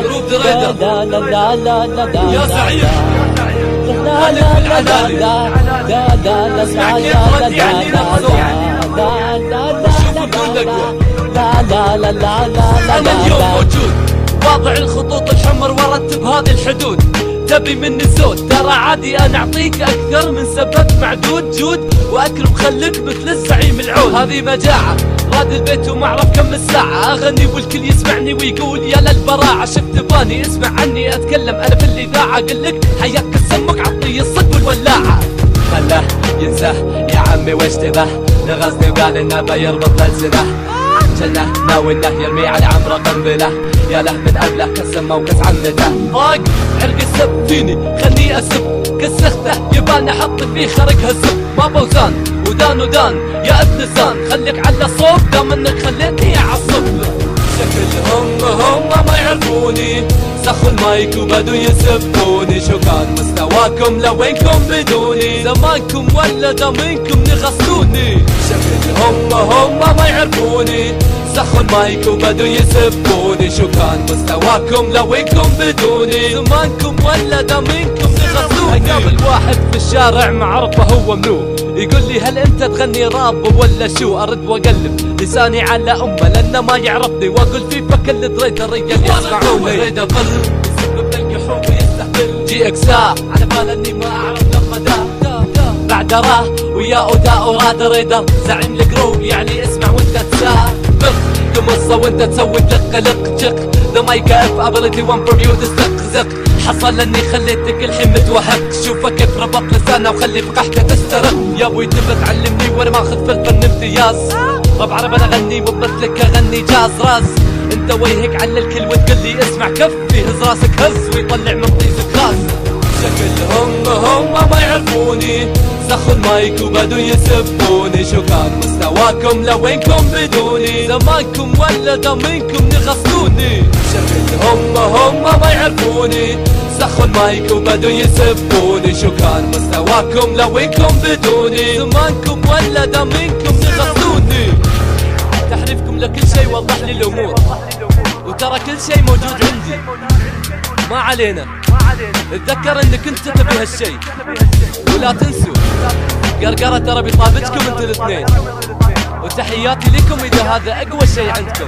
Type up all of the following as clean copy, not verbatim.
جروب دريدة يا سعيد خليك بالعدالة اسمع كيف ردي عني نفسه وشوف كل اقوى. انا اليوم موجود واضع الخطوط الحمر وارتب هذه الحدود. تبي مني الزود ترى عادي انا اعطيك اكثر من سبب معدود. جود واكرم خليك مثل الزعيم العود. هذه مجاعة راد البيت وما اعرف كم الساعة اغني والكل يسمعني ويقول يا للبراعة. شفت باني اسمع عني اتكلم انا في الاذاعة. قلك حياك السمك عطني الصد والولاعة. خله ينساه يا عمي ويش تبه نغزني وقال انه بيربط للزنه. جنه ناوي انه يرمي على عمره قنبله يا له من قبله كسمه وكس عمته. ضاق عرق السب فيني خلني اسب كسخته يبان احط فيه خرقها الزب. ما بوزان ودان ودان يا ابن سان خليك على صوب دام انك خليتني اعصب. شكلهم ما يعرفوني سخوا المايك وبدوا يسبوني. شو كان مستواكم لوينكم بدوني زمانكم ولا دامينكم نغسلوني. شكلهم ما يعرفوني سخوا المايك وبدوا يسبوني. شو كان مستواكم لوينكم بدوني زمانكم ولا دامينكم نغسلوني. قابل واحد في الشارع ما عرفه هو منو يقول لي هل انت تغني راب ولا شو. ارد واقلب لساني على امه لانه ما يعرفني واقول في فك اللي دريت الرجال يسمعوني. ريد ابل يسبب القحوم ويستهبل جي اكسا على بال اني ما اعرف لما بعد راه ويا اودا وراد ريدر زعيم الجروب يعني اسمع وانت تسابق تمصه وانت تسوي تقلق جق ذا مايك اف ابيلتي 1 فور يو تستقزق. حصل اني خليتك الحين متوهق تشوفك كيف ربط لسانه وخلي فقحته تسترق. يا ابوي تبى تعلمني وانا ماخذ في الفن امتياز. رب عرب انا اغني وبمثلك اغني جاز راس. انت وجهك على الكل وتقول لي اسمع كفي هز راسك هز ويطلع من طيزك راس. شكلهم ما يعرفوني سخوا المايك وبدوا يسبوني. شو كان مستواكم لوينكم بدوني زمانكم ولا دامينكم نغسلوني. شكلهم ما يعرفوني سخوا المايك وبدوا يسبوني. شو كان مستواكم لوينكم بدوني زمانكم ولا دامينكم نغسلوني. تحريفكم لكل شيء وضح لي الامور وترى كل شيء موجود عندي ما علينا. اتذكر انك انت تبي هالشي ولا تنسوا قرقرة ترى بيطابقكم انتوا الاثنين. وتحياتي لكم اذا هذا اقوى شي عندكم.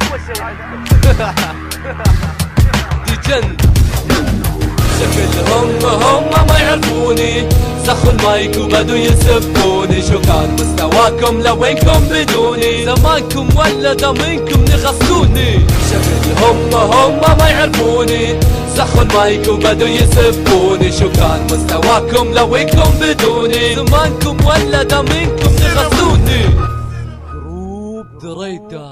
دي جن. شكلهم ما يعرفوني سخوا المايك وبدوا يسبوني. شو كان مستواكم لوينكم بدوني زمانكم ولا دامينكم نغسلوني. شكلهم ما يعرفوني سخوا المايك وبدوا يسبوني. شو كان مستواكم لوينكم بدوني زمانكم ولا دامينكم نغسلوني. جروب دريدة.